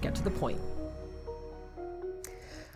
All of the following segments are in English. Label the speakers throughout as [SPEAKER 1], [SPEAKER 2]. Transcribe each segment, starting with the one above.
[SPEAKER 1] get to the point.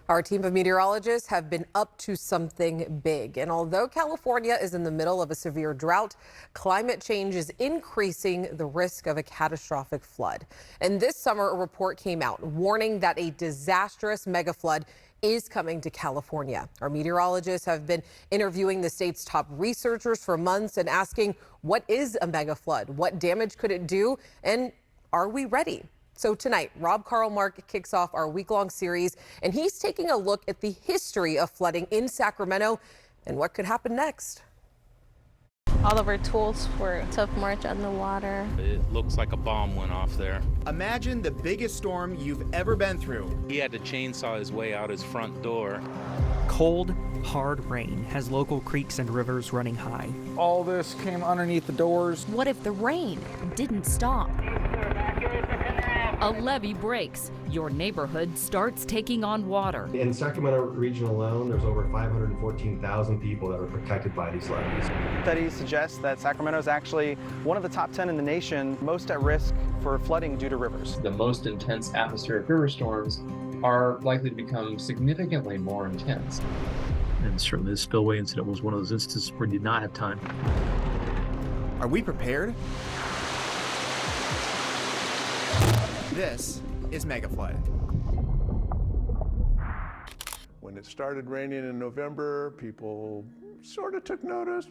[SPEAKER 2] Our team of meteorologists have been up to something big. And although California is in the middle of a severe drought, climate change is increasing the risk of a catastrophic flood. And this summer, a report came out warning that a disastrous megaflood is coming to California. Our meteorologists have been interviewing the state's top researchers for months and asking, what is a megaflood? What damage could it do? And are we ready? So tonight, Rob Karlmark kicks off our week-long series, and he's taking a look at the history of flooding in Sacramento and what could happen next.
[SPEAKER 3] All of our tools were tough march underwater.
[SPEAKER 4] It looks like a bomb went off there.
[SPEAKER 5] Imagine the biggest storm you've ever been through.
[SPEAKER 4] He had to chainsaw his way out his front door.
[SPEAKER 6] Cold, hard rain has local creeks and rivers running high.
[SPEAKER 7] All this came underneath the doors.
[SPEAKER 8] What if the rain didn't stop?
[SPEAKER 1] A levee breaks. Your neighborhood starts taking on water.
[SPEAKER 9] In the Sacramento region alone, there's over 514,000 people that were protected by these levees.
[SPEAKER 10] Studies suggest that Sacramento is actually one of the top 10 in the nation most at risk for flooding due to rivers.
[SPEAKER 11] The most intense atmospheric river storms are likely to become significantly more intense.
[SPEAKER 12] And certainly the spillway incident was one of those instances where you did not have time.
[SPEAKER 5] Are we prepared? This is Megaflood.
[SPEAKER 13] When it started raining in November, people sort of took notice.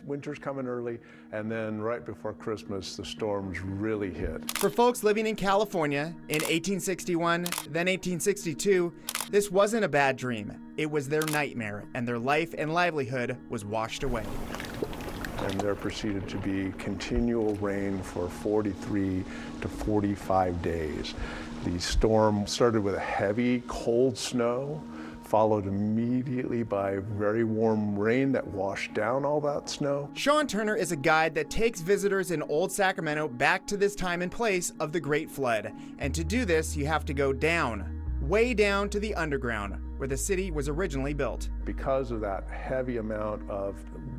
[SPEAKER 13] Winter's coming early. And then right before Christmas, the storms really hit.
[SPEAKER 5] For folks living in California in 1861, then 1862, this wasn't a bad dream. It was their nightmare, and their life and livelihood was washed away.
[SPEAKER 13] And there proceeded to be continual rain for 43 to 45 days. The storm started with a heavy, cold snow, followed immediately by very warm rain that washed down all that snow.
[SPEAKER 5] Sean Turner is a guide that takes visitors in Old Sacramento back to this time and place of the Great Flood. And to do this, you have to go down, way down to the underground, where the city was originally built.
[SPEAKER 13] Because of that heavy amount of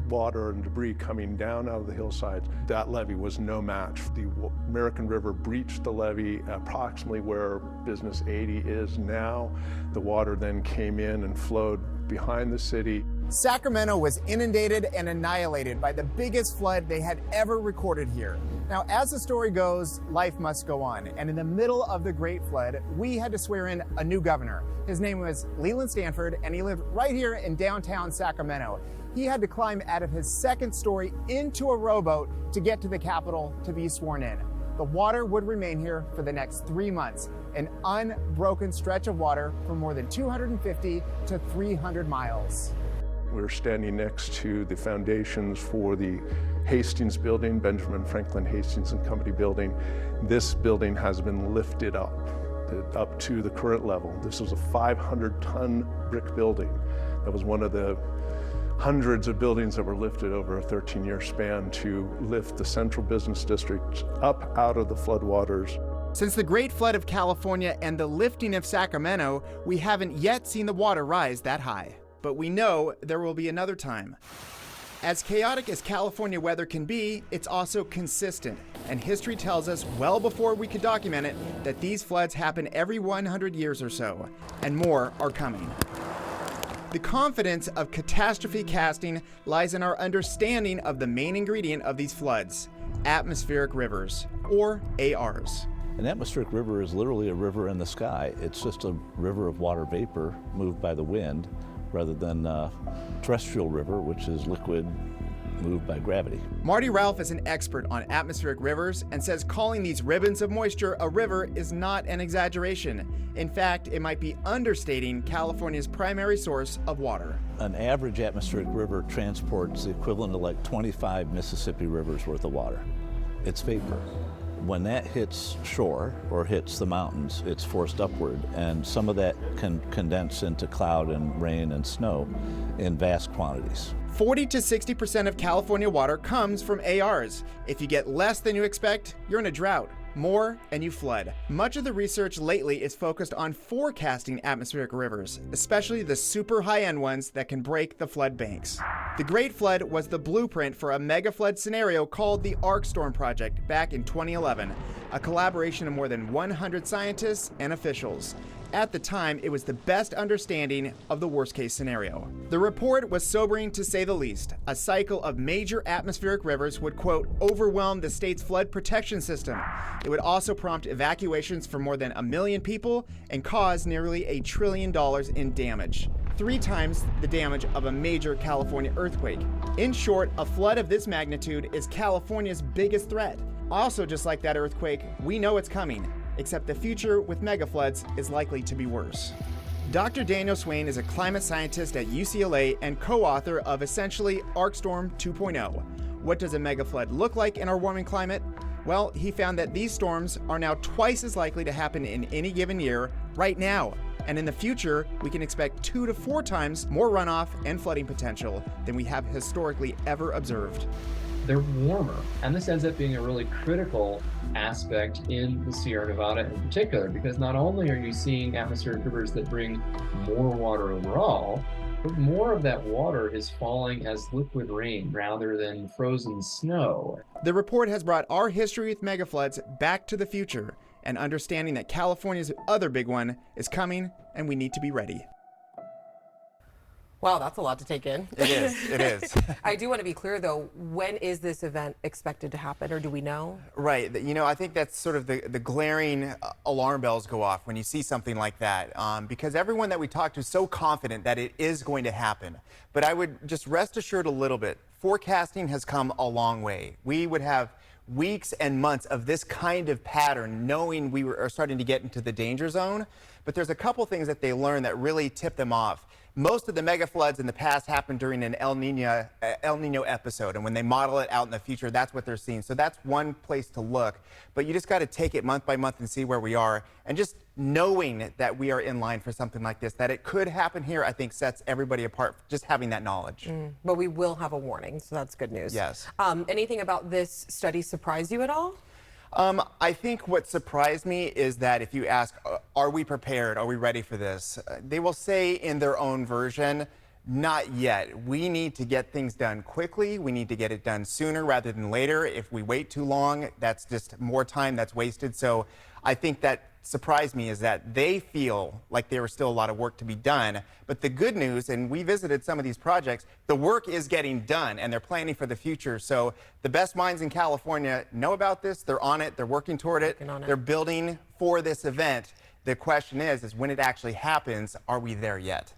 [SPEAKER 13] water and debris coming down out of the hillsides, that levee was no match. The American River breached the levee approximately where Business 80 is now. The water then came in and flowed behind the city.
[SPEAKER 5] Sacramento was inundated and annihilated by the biggest flood they had ever recorded here. Now, as the story goes, life must go on. And in the middle of the Great Flood, we had to swear in a new governor. His name was Leland Stanford, and he lived right here in downtown Sacramento. He had to climb out of his second story into a rowboat to get to the Capitol to be sworn in. The water would remain here for the next 3 months, an unbroken stretch of water for more than 250 to 300 miles.
[SPEAKER 13] We're standing next to the foundations for the Hastings building, Benjamin Franklin Hastings and Company building. This building has been lifted up to the current level. This was a 500-ton brick building. That was one of the hundreds of buildings that were lifted over a 13-year span to lift the central business district up out of the floodwaters.
[SPEAKER 5] Since the Great Flood of California and the lifting of Sacramento, we haven't yet seen the water rise that high. But we know there will be another time. As chaotic as California weather can be, it's also consistent. And history tells us well before we could document it that these floods happen every 100 years or so, and more are coming. The confidence of catastrophe casting lies in our understanding of the main ingredient of these floods, atmospheric rivers, or ARs.
[SPEAKER 14] An atmospheric river is literally a river in the sky. It's just a river of water vapor moved by the wind, rather than a terrestrial river, which is liquid moved by gravity.
[SPEAKER 5] Marty Ralph is an expert on atmospheric rivers and says calling these ribbons of moisture a river is not an exaggeration. In fact, it might be understating California's primary source of water.
[SPEAKER 14] An average atmospheric river transports the equivalent of like 25 Mississippi rivers worth of water. It's vapor. When that hits shore or hits the mountains, it's forced upward, and some of that can condense into cloud and rain and snow in vast quantities.
[SPEAKER 5] 40 to 60% of California water comes from ARs. If you get less than you expect, you're in a drought. More, and you flood. Much of the research lately is focused on forecasting atmospheric rivers, especially the super high-end ones that can break the flood banks. The Great Flood was the blueprint for a mega flood scenario called the Arc Storm Project back in 2011, a collaboration of more than 100 scientists and officials. At the time, it was the best understanding of the worst-case scenario. The report was sobering to say the least. A cycle of major atmospheric rivers would, quote, overwhelm the state's flood protection system. It would also prompt evacuations for more than 1 million people and cause nearly $1 trillion in damage. 3 times the damage of a major California earthquake. In short, a flood of this magnitude is California's biggest threat. Also, just like that earthquake, we know it's coming, except the future with megafloods is likely to be worse. Dr. Daniel Swain is a climate scientist at UCLA and co-author of essentially Arc Storm 2.0. What does a megaflood look like in our warming climate? Well, he found that these storms are now twice as likely to happen in any given year right now. And in the future, we can expect 2 to 4 times more runoff and flooding potential than we have historically ever observed.
[SPEAKER 11] They're warmer, and this ends up being a really critical aspect in the Sierra Nevada in particular, because not only are you seeing atmospheric rivers that bring more water overall, but more of that water is falling as liquid rain rather than frozen snow.
[SPEAKER 5] The report has brought our history with megafloods back to the future, and understanding that California's other big one is coming and we need to be ready.
[SPEAKER 2] Wow, that's a lot to take in.
[SPEAKER 5] It is, it is.
[SPEAKER 2] I do want to be clear though, when is this event expected to happen, or do we know?
[SPEAKER 15] Right, you know, I think that's sort of the glaring alarm bells go off when you see something like that, because everyone that we talk to is so confident that it is going to happen. But I would just rest assured a little bit, forecasting has come a long way. We would have weeks and months of this kind of pattern, knowing we are starting to get into the danger zone. But there's a couple things that they learned that really tip them off. Most of the mega floods in the past happened during an El Nino episode, and when they model it out in the future, that's what they're seeing. So that's one place to look, but you just got to take it month by month and see where we are. And just knowing that we are in line for something like this, that it could happen here, I think sets everybody apart, just having that knowledge.
[SPEAKER 2] But we will have a warning, so that's good news.
[SPEAKER 15] Yes.
[SPEAKER 2] Anything about this study surprise you at all?
[SPEAKER 15] I think what surprised me is that if you ask, are we prepared? Are we ready for this? They will say in their own version, not yet. We need to get things done quickly. We need to get it done sooner rather than later. If we wait too long, that's just more time that's wasted. So I think that surprised me is that they feel like there was still a lot of work to be done. But the good news, and we visited some of these projects, the work is getting done and they're planning for the future. So the best minds in California know about this, they're on it, they're working toward it, they're building for this event. The question is when it actually happens, are we there yet?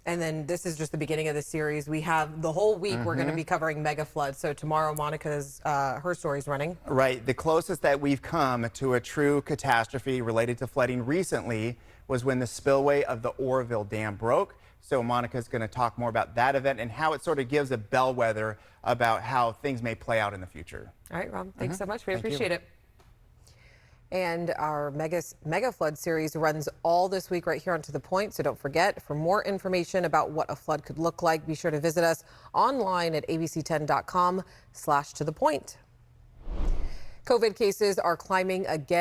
[SPEAKER 2] And then this is just the beginning of the series. We have the whole week we're going to be covering mega floods. So tomorrow, Monica's, her story's running.
[SPEAKER 15] Right. The closest that we've come to a true catastrophe related to flooding recently was when the spillway of the Oroville Dam broke. So Monica's going to talk more about that event and how it sort of gives a bellwether about how things may play out in the future.
[SPEAKER 2] All right, Rob. Thanks so much. We appreciate it. And our Mega Flood series runs all this week right here on To The Point. So don't forget, for more information about what a flood could look like, be sure to visit us online at abc10.com/tothepoint. COVID cases are climbing again.